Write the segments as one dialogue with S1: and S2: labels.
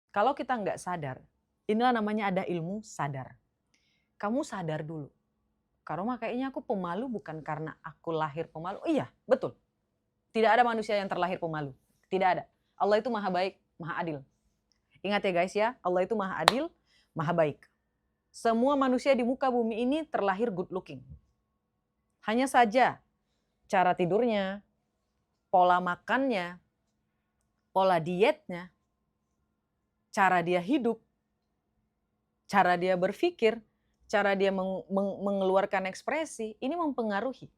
S1: Kalau kita nggak sadar, inilah namanya ada ilmu sadar. Kamu sadar dulu. Karoma kayaknya aku pemalu bukan karena aku lahir pemalu. Oh iya, betul. Tidak ada manusia yang terlahir pemalu. Tidak ada. Allah itu maha baik, maha adil. Ingat ya guys ya, Allah itu maha adil, maha baik. Semua manusia di muka bumi ini terlahir good looking. Hanya saja cara tidurnya, pola makannya, pola dietnya, cara dia hidup, cara dia berpikir, cara dia mengeluarkan ekspresi, ini mempengaruhi.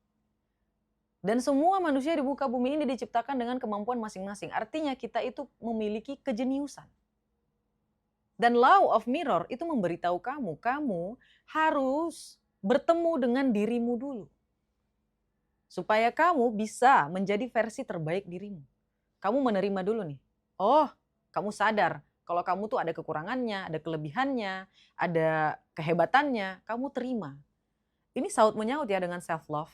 S1: Dan semua manusia di muka bumi ini diciptakan dengan kemampuan masing-masing. Artinya kita itu memiliki kejeniusan. Dan law of mirror itu memberitahu kamu harus bertemu dengan dirimu dulu. Supaya kamu bisa menjadi versi terbaik dirimu. Kamu menerima dulu nih. Oh, kamu sadar kalau kamu tuh ada kekurangannya, ada kelebihannya, ada kehebatannya, kamu terima. Ini saut menyaut ya dengan self love.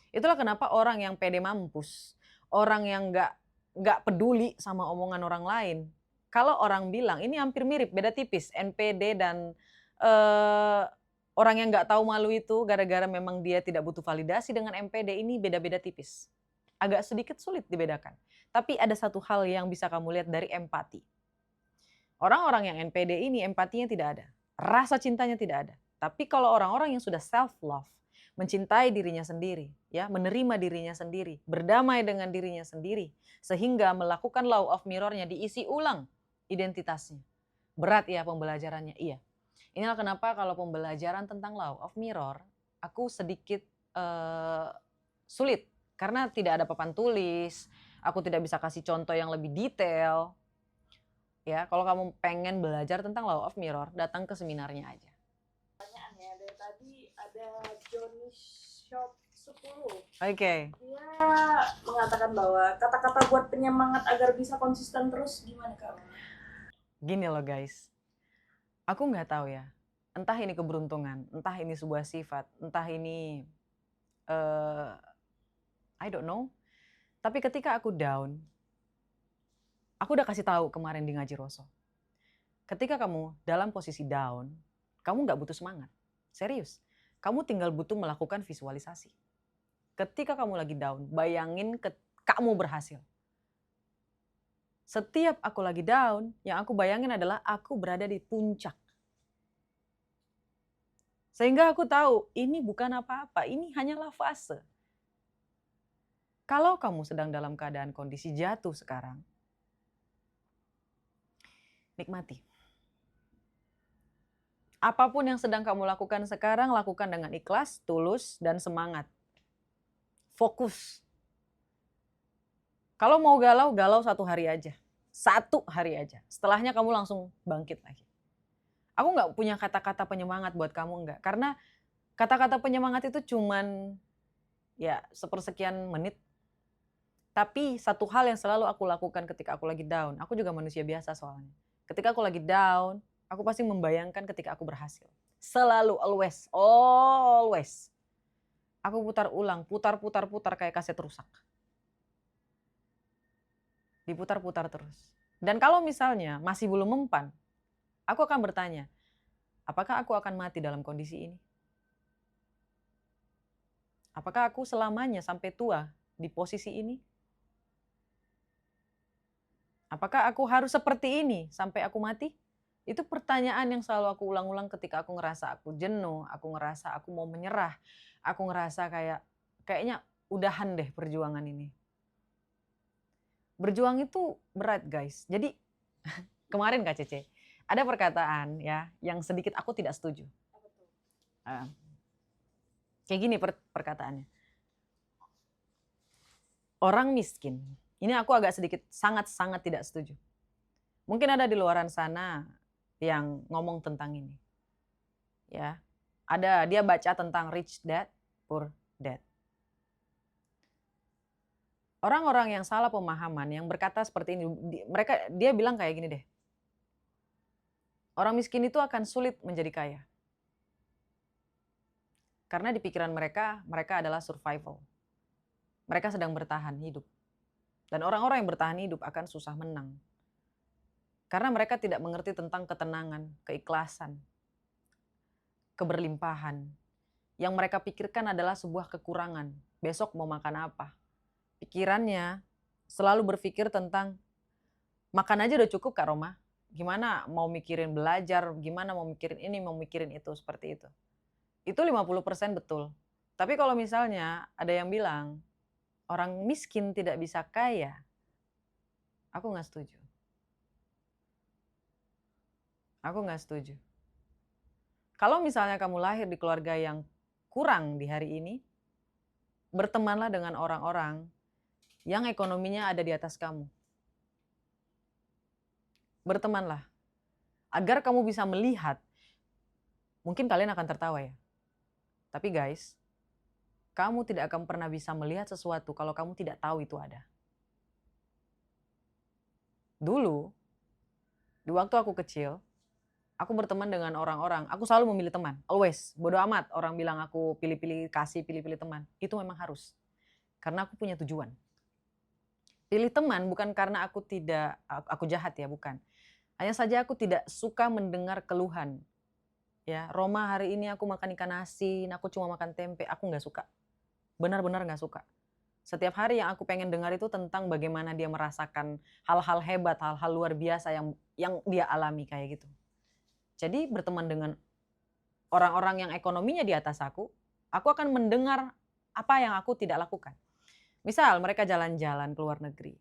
S1: Itulah kenapa orang yang pede mampus, orang yang nggak peduli sama omongan orang lain. Kalau orang bilang ini hampir mirip, beda tipis, NPD dan orang yang nggak tahu malu itu gara-gara memang dia tidak butuh validasi dengan MPD, ini beda-beda tipis. Agak sedikit sulit dibedakan. Tapi ada satu hal yang bisa kamu lihat dari empati. Orang-orang yang NPD ini empatinya tidak ada, rasa cintanya tidak ada. Tapi kalau orang-orang yang sudah self love, mencintai dirinya sendiri, ya, menerima dirinya sendiri, berdamai dengan dirinya sendiri, sehingga melakukan law of mirror-nya diisi ulang identitasnya. Berat ya pembelajarannya, iya. Inilah kenapa kalau pembelajaran tentang law of mirror, aku sedikit sulit karena tidak ada papan tulis, aku tidak bisa kasih contoh yang lebih detail. Ya, kalau kamu pengen belajar tentang law of mirror, datang ke seminarnya aja.
S2: Pertanyaannya dari tadi ada Johnny Shop 10.
S1: Oke.
S2: Dia mengatakan bahwa kata-kata buat penyemangat agar bisa konsisten terus gimana Kak?
S1: Gini loh guys, aku nggak tahu ya, entah ini keberuntungan, entah ini sebuah sifat, entah ini I don't know. Tapi ketika aku down, aku udah kasih tahu kemarin di ngaji Roso. Ketika kamu dalam posisi down, kamu nggak butuh semangat. Serius. Kamu tinggal butuh melakukan visualisasi. Ketika kamu lagi down, bayangin kamu berhasil. Setiap aku lagi down, yang aku bayangin adalah aku berada di puncak. Sehingga aku tahu ini bukan apa-apa, ini hanyalah fase. Kalau kamu sedang dalam keadaan kondisi jatuh sekarang, nikmati. Apapun yang sedang kamu lakukan sekarang, lakukan dengan ikhlas, tulus, dan semangat. Fokus. Kalau mau galau, galau 1 hari aja. 1 hari aja. Setelahnya kamu langsung bangkit lagi. Aku nggak punya kata-kata penyemangat buat kamu, enggak. Karena kata-kata penyemangat itu cuman ya sepersekian menit. Tapi satu hal yang selalu aku lakukan ketika aku lagi down, aku juga manusia biasa soalnya. Ketika aku lagi down, aku pasti membayangkan ketika aku berhasil. Selalu, always, always. Aku putar ulang, putar kayak kaset rusak. Diputar-putar terus. Dan kalau misalnya masih belum mempan, aku akan bertanya, apakah aku akan mati dalam kondisi ini? Apakah aku selamanya sampai tua di posisi ini? Apakah aku harus seperti ini sampai aku mati? Itu pertanyaan yang selalu aku ulang-ulang ketika aku ngerasa aku jenuh, aku ngerasa aku mau menyerah, aku ngerasa kayaknya udahan deh perjuangan ini. Berjuang itu berat guys. Jadi kemarin Kak Cece, ada perkataan ya yang sedikit aku tidak setuju. Kayak gini perkataannya. Orang miskin, ini aku agak sedikit sangat-sangat tidak setuju. Mungkin ada di luaran sana yang ngomong tentang ini. Ya. Ada dia baca tentang rich dad, poor dad. Orang-orang yang salah pemahaman yang berkata seperti ini, dia bilang kayak gini deh. Orang miskin itu akan sulit menjadi kaya. Karena di pikiran mereka adalah survival. Mereka sedang bertahan hidup. Dan orang-orang yang bertahan hidup akan susah menang. Karena mereka tidak mengerti tentang ketenangan, keikhlasan, keberlimpahan. Yang mereka pikirkan adalah sebuah kekurangan. Besok mau makan apa? Pikirannya selalu berpikir tentang makan aja udah cukup Kak Roma. Gimana mau mikirin belajar, gimana mau mikirin ini, mau mikirin itu, seperti itu. Itu 50% betul. Tapi kalau misalnya ada yang bilang, orang miskin tidak bisa kaya, aku nggak setuju. Aku nggak setuju. Kalau misalnya kamu lahir di keluarga yang kurang di hari ini, bertemanlah dengan orang-orang yang ekonominya ada di atas kamu. Bertemanlah. Agar kamu bisa melihat, mungkin kalian akan tertawa ya. Tapi guys, kamu tidak akan pernah bisa melihat sesuatu kalau kamu tidak tahu itu ada. Dulu, di waktu aku kecil, aku berteman dengan orang-orang, aku selalu memilih teman, always. Bodo amat orang bilang aku pilih-pilih kasih, pilih-pilih teman. Itu memang harus. Karena aku punya tujuan. Pilih teman bukan karena aku jahat ya, bukan. Hanya saja aku tidak suka mendengar keluhan. Ya, Roma hari ini aku makan ikan asin, aku cuma makan tempe, aku nggak suka. Benar-benar nggak suka. Setiap hari yang aku pengen dengar itu tentang bagaimana dia merasakan hal-hal hebat, hal-hal luar biasa yang dia alami kayak gitu. Jadi berteman dengan orang-orang yang ekonominya di atas aku akan mendengar apa yang aku tidak lakukan. Misal mereka jalan-jalan ke luar negeri,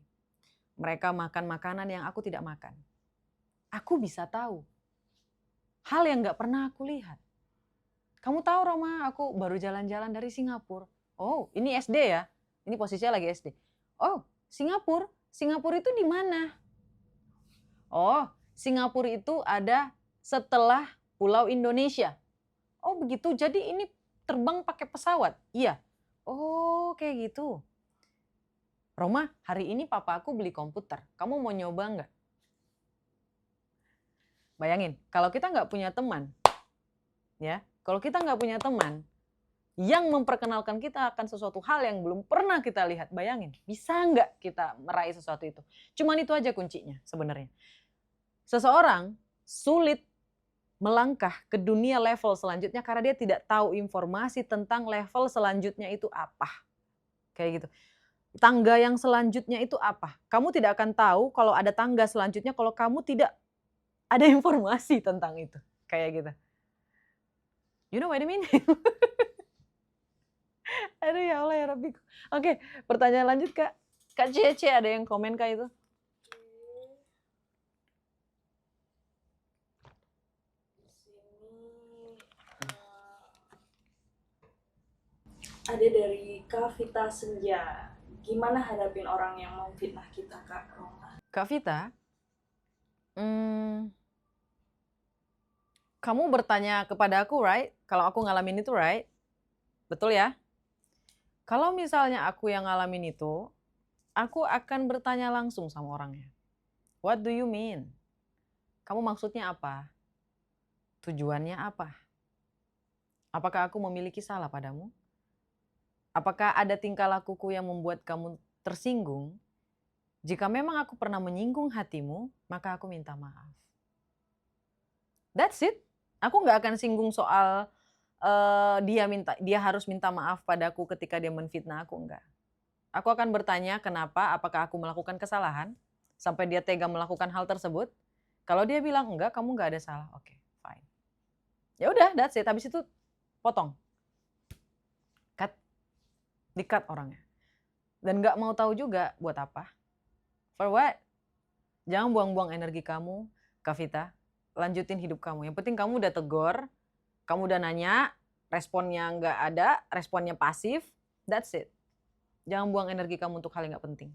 S1: mereka makan makanan yang aku tidak makan. Aku bisa tahu hal yang gak pernah aku lihat. Kamu tahu Roma, aku baru jalan-jalan dari Singapura. Oh, ini SD ya? Ini posisinya lagi SD. Oh, Singapura. Singapura itu di mana? Oh, Singapura itu ada setelah Pulau Indonesia. Oh, begitu. Jadi ini terbang pakai pesawat? Iya. Oh, kayak gitu. Roma, hari ini papa aku beli komputer. Kamu mau nyoba nggak? Bayangin, kalau kita nggak punya teman, ya, kalau kita nggak punya teman yang memperkenalkan kita akan sesuatu hal yang belum pernah kita lihat, bayangin, bisa nggak kita meraih sesuatu itu? Cuman itu aja kuncinya sebenarnya. Seseorang sulit melangkah ke dunia level selanjutnya karena dia tidak tahu informasi tentang level selanjutnya itu apa. Kayak gitu. Tangga yang selanjutnya itu apa? Kamu tidak akan tahu kalau ada tangga selanjutnya kalau kamu tidak ada informasi tentang itu. Kayak gitu. You know what I mean? Aduh ya Allah ya Rabbi. Oke, pertanyaan lanjut Kak. Kak Cece ada yang komen Kak itu?
S2: Di sini ada dari Kavita Senja. Gimana hadapin orang yang mau fitnah kita, Kak Roma?
S1: Kak Vita, kamu bertanya kepada aku, right? Kalau aku ngalamin itu, right? Betul ya? Kalau misalnya aku yang ngalamin itu, aku akan bertanya langsung sama orangnya. What do you mean? Kamu maksudnya apa? Tujuannya apa? Apakah aku memiliki salah padamu? Apakah ada tingkah lakuku yang membuat kamu tersinggung? Jika memang aku pernah menyinggung hatimu, maka aku minta maaf. That's it. Aku nggak akan singgung soal dia harus minta maaf padaku ketika dia menfitnah aku, enggak. Aku akan bertanya kenapa, apakah aku melakukan kesalahan sampai dia tega melakukan hal tersebut. Kalau dia bilang enggak, kamu nggak ada salah, oke, fine. Ya udah, that's it. Habis itu potong, cut, di-cut orangnya. Dan nggak mau tahu juga buat apa. For what? Jangan buang-buang energi kamu, Kavita. Lanjutin hidup kamu. Yang penting kamu udah tegur, kamu udah nanya, responnya nggak ada, responnya pasif, that's it. Jangan buang energi kamu untuk hal yang nggak penting.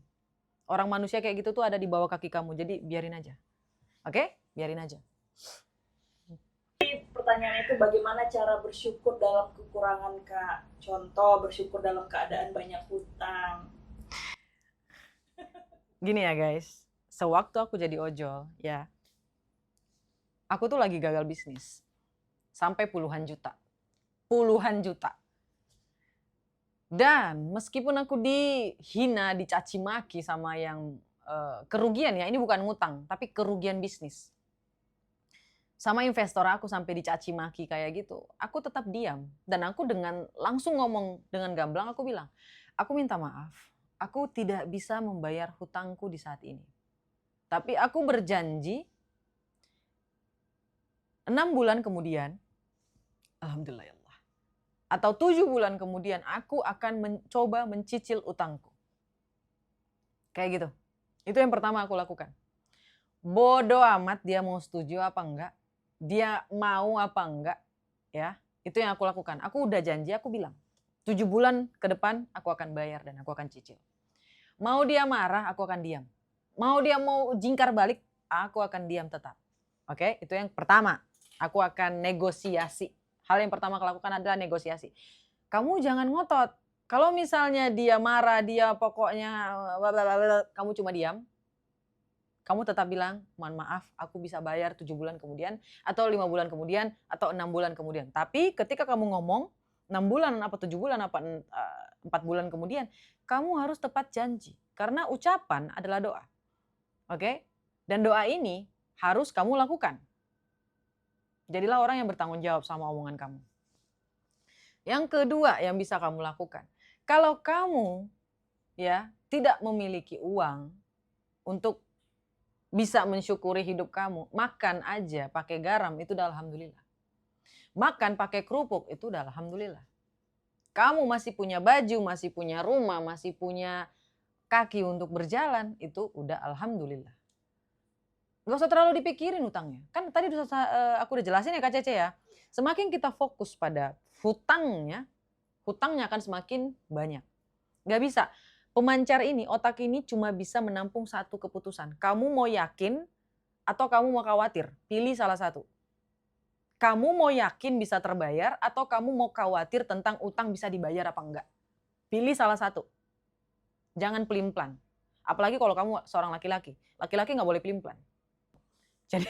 S1: Orang manusia kayak gitu tuh ada di bawah kaki kamu, jadi biarin aja. Oke? Biarin aja.
S2: Pertanyaannya itu bagaimana cara bersyukur dalam kekurangan, Kak? Contoh bersyukur dalam keadaan banyak hutang.
S1: Gini ya guys, sewaktu aku jadi ojol, ya, aku tuh lagi gagal bisnis. Sampai puluhan juta. Puluhan juta. Dan meskipun aku dihina, dicaci maki sama yang kerugian ya, ini bukan ngutang, tapi kerugian bisnis. Sama investor aku sampai dicaci maki kayak gitu, aku tetap diam. Dan aku dengan langsung ngomong dengan gamblang, aku bilang, aku minta maaf, aku tidak bisa membayar hutangku di saat ini. Tapi aku berjanji 6 bulan kemudian, alhamdulillah ya Allah, atau 7 bulan kemudian aku akan mencoba mencicil utangku. Kayak gitu. Itu yang pertama aku lakukan. Bodoh amat dia mau setuju apa enggak, dia mau apa enggak, ya. Itu yang aku lakukan. Aku udah janji, aku bilang 7 bulan ke depan aku akan bayar dan aku akan cicil. Mau dia marah, aku akan diam. Mau dia mau jingkar balik, aku akan diam tetap. Oke, itu yang pertama. Aku akan negosiasi. Hal yang pertama aku lakukan adalah negosiasi. Kamu jangan ngotot. Kalau misalnya dia marah, dia pokoknya kamu cuma diam, kamu tetap bilang, mohon maaf, aku bisa bayar 7 bulan kemudian, atau 5 bulan kemudian, atau 6 bulan kemudian. Tapi ketika kamu ngomong, 6 bulan, apa 7 bulan, apa 4 bulan kemudian, kamu harus tepat janji. Karena ucapan adalah doa. Oke? Dan doa ini harus kamu lakukan. Jadilah orang yang bertanggung jawab sama omongan kamu. Yang kedua yang bisa kamu lakukan, kalau kamu ya tidak memiliki uang untuk bisa mensyukuri hidup kamu, makan aja pakai garam itu udah alhamdulillah. Makan pakai kerupuk itu udah alhamdulillah. Kamu masih punya baju, masih punya rumah, masih punya kaki untuk berjalan, itu udah alhamdulillah. Gak usah terlalu dipikirin utangnya. Kan tadi aku udah jelasin ya Kak Cece ya. Semakin kita fokus pada hutangnya akan semakin banyak. Gak bisa. Pemancar ini, otak ini cuma bisa menampung satu keputusan. Kamu mau yakin atau kamu mau khawatir? Pilih salah satu. Kamu mau yakin bisa terbayar atau kamu mau khawatir tentang utang bisa dibayar apa enggak? Pilih salah satu. Jangan pelin-pelan. Apalagi kalau kamu seorang laki-laki. Laki-laki nggak boleh pelin-pelan. Jadi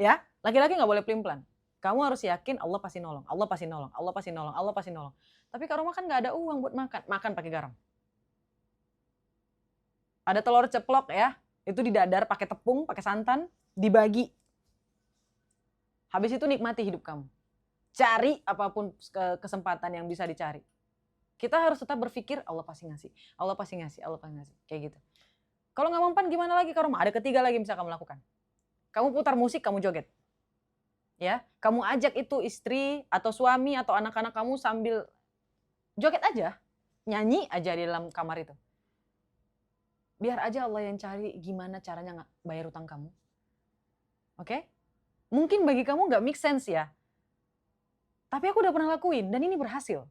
S1: ya, laki-laki nggak boleh pelin-pelan. Kamu harus yakin Allah pasti nolong, Allah pasti nolong, Allah pasti nolong, Allah pasti nolong. Tapi Kak Roma kan nggak ada uang buat makan, makan pakai garam. Ada telur ceplok ya, itu didadar pakai tepung, pakai santan, dibagi. Habis itu nikmati hidup kamu. Cari apapun kesempatan yang bisa dicari. Kita harus tetap berpikir Allah pasti ngasih, Allah pasti ngasih, Allah pasti ngasih, kayak gitu. Kalau nggak mempan gimana lagi Kak Roma? Ada ketiga lagi yang bisa kamu lakukan. Kamu putar musik, kamu joget. Ya, kamu ajak itu istri atau suami atau anak-anak kamu sambil joget aja, nyanyi aja di dalam kamar itu. Biar aja Allah yang cari gimana caranya bayar utang kamu. Oke? Mungkin bagi kamu nggak make sense ya. Tapi aku udah pernah lakuin dan ini berhasil.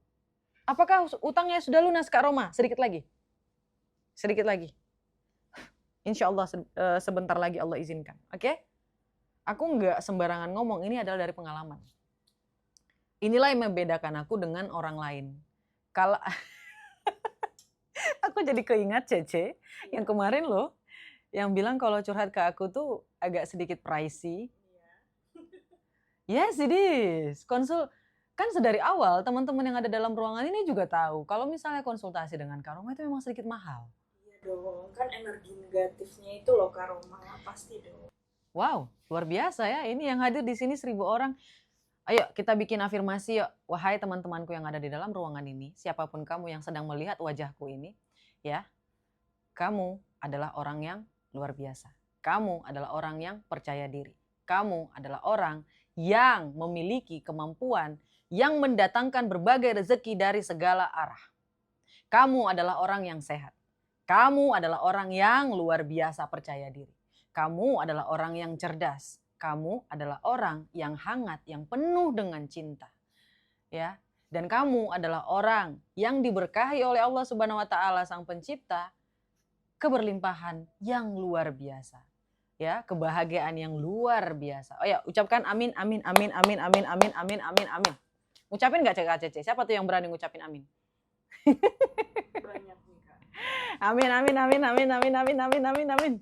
S1: Apakah utangnya sudah lunas Kak Roma? Sedikit lagi. Sedikit lagi. Insya Allah sebentar lagi Allah izinkan. Oke? Aku nggak sembarangan ngomong, ini adalah dari pengalaman. Inilah yang membedakan aku dengan orang lain. Kalau aku jadi keingat Cece yang kemarin loh, yang bilang kalau curhat ke aku tuh agak sedikit pricey. Yes, it is. Kan sedari awal teman-teman yang ada dalam ruangan ini juga tahu kalau misalnya konsultasi dengan Kak Roma itu memang sedikit mahal.
S2: Iya dong, kan energi negatifnya itu loh Kak Roma, pasti dong.
S1: Wow, luar biasa ya. Ini yang hadir di sini 1000 orang. Ayo kita bikin afirmasi yuk. Wahai teman-temanku yang ada di dalam ruangan ini, siapapun kamu yang sedang melihat wajahku ini, ya. Kamu adalah orang yang luar biasa. Kamu adalah orang yang percaya diri. Kamu adalah orang yang memiliki kemampuan yang mendatangkan berbagai rezeki dari segala arah. Kamu adalah orang yang sehat. Kamu adalah orang yang luar biasa percaya diri. Kamu adalah orang yang cerdas. Kamu adalah orang yang hangat, yang penuh dengan cinta. Ya, dan kamu adalah orang yang diberkahi oleh Allah Subhanahu wa taala Sang Pencipta keberlimpahan yang luar biasa. Ya, kebahagiaan yang luar biasa. Oh ya, ucapkan amin amin amin amin amin amin amin amin amin. Ngucapin enggak Kak Cece? Siapa tuh yang berani ngucapin amin?
S2: Banyak nih Kak.
S1: Amin amin amin amin amin amin amin amin amin.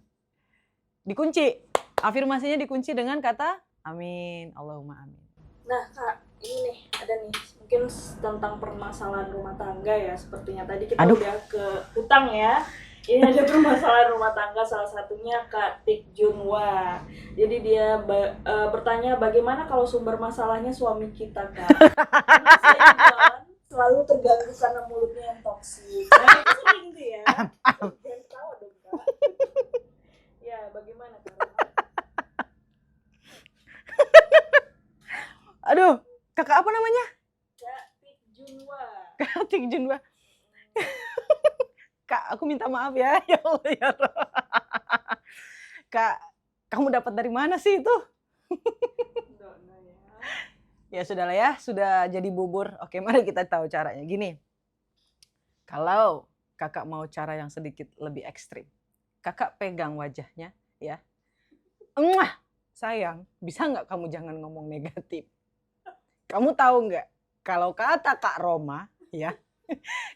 S1: Dikunci. Afirmasinya dikunci dengan kata amin. Allahumma amin.
S2: Nah Kak, ini nih ada nih mungkin tentang permasalahan rumah tangga ya, sepertinya tadi kita
S1: Aduh.
S2: udah ke hutang ya. Ini ada permasalahan rumah tangga, salah satunya Kak Tik Junwa. Jadi dia bertanya bagaimana kalau sumber masalahnya suami kita, Kak. Karena saya John selalu terganggu karena mulutnya yang toksik. Nah itu sering tuh ya. Jangan tahu dong, Kak. Ya bagaimana Kak?
S1: Aduh, kakak apa namanya?
S2: Kak Tik Junwa.
S1: Kak Tik Junwa. Kak, aku minta maaf ya. Ya Allah ya Rob. Kak, kamu dapat dari mana sih itu? Ya sudahlah ya, sudah jadi bubur. Oke, mari kita tahu caranya. Gini, kalau kakak mau cara yang sedikit lebih ekstrim, kakak pegang wajahnya ya. Sayang, bisa nggak kamu jangan ngomong negatif? Kamu tahu nggak, kalau kata Kak Roma, ya,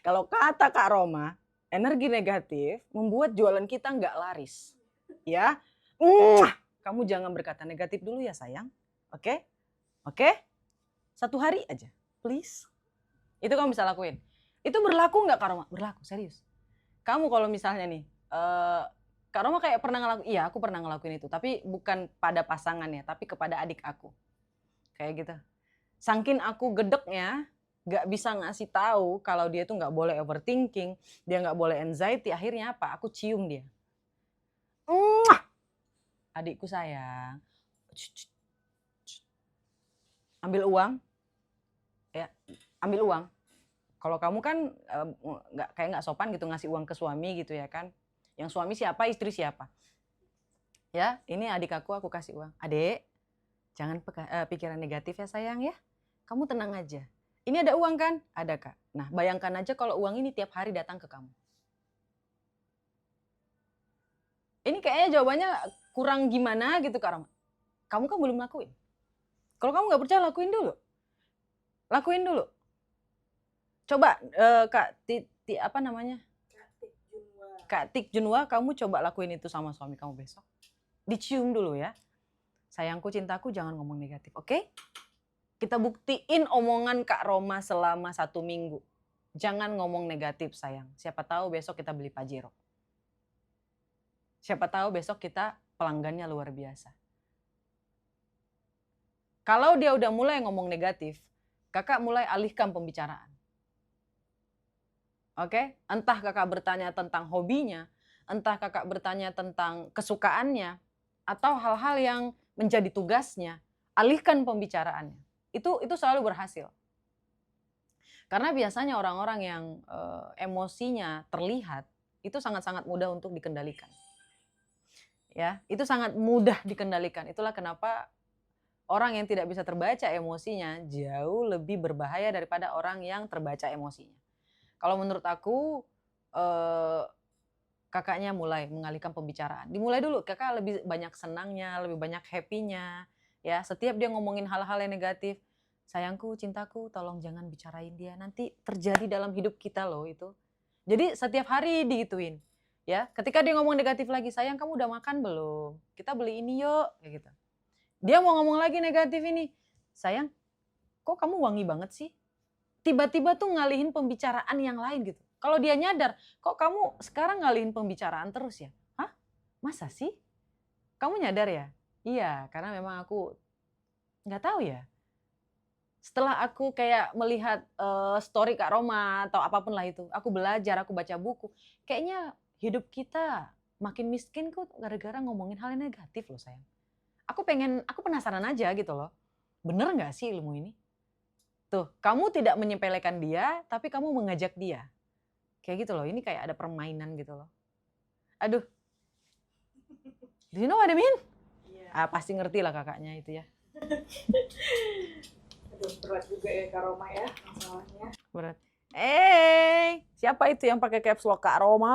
S1: kalau kata Kak Roma, energi negatif membuat jualan kita nggak laris. Ya, kamu jangan berkata negatif dulu ya sayang. Oke? Oke? 1 hari aja, please. Itu kamu bisa lakuin. Itu berlaku nggak Kak Roma? Berlaku, serius. Kamu kalau misalnya nih, Kak Roma kayak pernah ngelakuin, iya aku pernah ngelakuin itu. Tapi bukan pada pasangannya, tapi kepada adik aku. Kayak gitu. Saking aku gedeknya, nggak bisa ngasih tahu kalau dia tuh nggak boleh overthinking, dia nggak boleh anxiety. Akhirnya apa? Aku cium dia. Adikku sayang, ambil uang, ya, ambil uang. Kalau kamu kan nggak sopan gitu ngasih uang ke suami gitu ya kan? Yang suami siapa, istri siapa? Ya, ini adik aku kasih uang. Adik, jangan pikiran negatif ya sayang ya. Kamu tenang aja. Ini ada uang kan? Ada Kak. Nah bayangkan aja kalau uang ini tiap hari datang ke kamu. Ini kayaknya jawabannya kurang gimana gitu Kak Rama. Kamu kan belum lakuin. Kalau kamu nggak percaya lakuin dulu. Lakuin dulu. Coba Kak apa namanya? Kak Tik Junwa, kamu coba lakuin itu sama suami kamu besok. Dicium dulu ya. Sayangku, cintaku, jangan ngomong negatif, oke? Kita buktiin omongan Kak Roma selama 1 minggu. Jangan ngomong negatif sayang. Siapa tahu besok kita beli Pajero. Siapa tahu besok kita pelanggannya luar biasa. Kalau dia udah mulai ngomong negatif, kakak mulai alihkan pembicaraan. Oke? Entah kakak bertanya tentang hobinya, entah kakak bertanya tentang kesukaannya, atau hal-hal yang menjadi tugasnya, alihkan pembicaraannya. Itu selalu berhasil. Karena biasanya orang-orang yang emosinya terlihat, itu sangat-sangat mudah untuk dikendalikan. Ya, itu sangat mudah dikendalikan. Itulah kenapa orang yang tidak bisa terbaca emosinya jauh lebih berbahaya daripada orang yang terbaca emosinya. Kalau menurut aku, kakaknya mulai mengalihkan pembicaraan. Dimulai dulu, kakak lebih banyak senangnya, lebih banyak happy-nya. Ya, setiap dia ngomongin hal-hal yang negatif, sayangku, cintaku, tolong jangan bicarain dia. Nanti terjadi dalam hidup kita loh itu. Jadi setiap hari digituin. Ya, ketika dia ngomong negatif lagi, sayang kamu udah makan belum? Kita beli ini yuk, kayak gitu. Dia mau ngomong lagi negatif ini, sayang, kok kamu wangi banget sih? Tiba-tiba tuh ngalihin pembicaraan yang lain gitu. Kalau dia nyadar, kok kamu sekarang ngalihin pembicaraan terus ya? Hah? Masa sih? Kamu nyadar ya? Iya, karena memang aku nggak tahu ya. Setelah aku kayak melihat story Kak Roma atau apapun lah itu, aku belajar, aku baca buku, kayaknya hidup kita makin miskin kok gara-gara ngomongin hal yang negatif loh sayang. Aku penasaran aja gitu loh. Bener nggak sih ilmu ini? Tuh, kamu tidak menyepelekan dia, tapi kamu mengajak dia. Kayak gitu loh, ini kayak ada permainan gitu loh. Aduh. Do you know what I mean? Yeah. Pasti ngerti lah kakaknya itu ya.
S2: Aduh, berat juga ya Kak Roma ya masalahnya.
S1: Berat. Siapa itu yang pakai caps lock Kak Roma?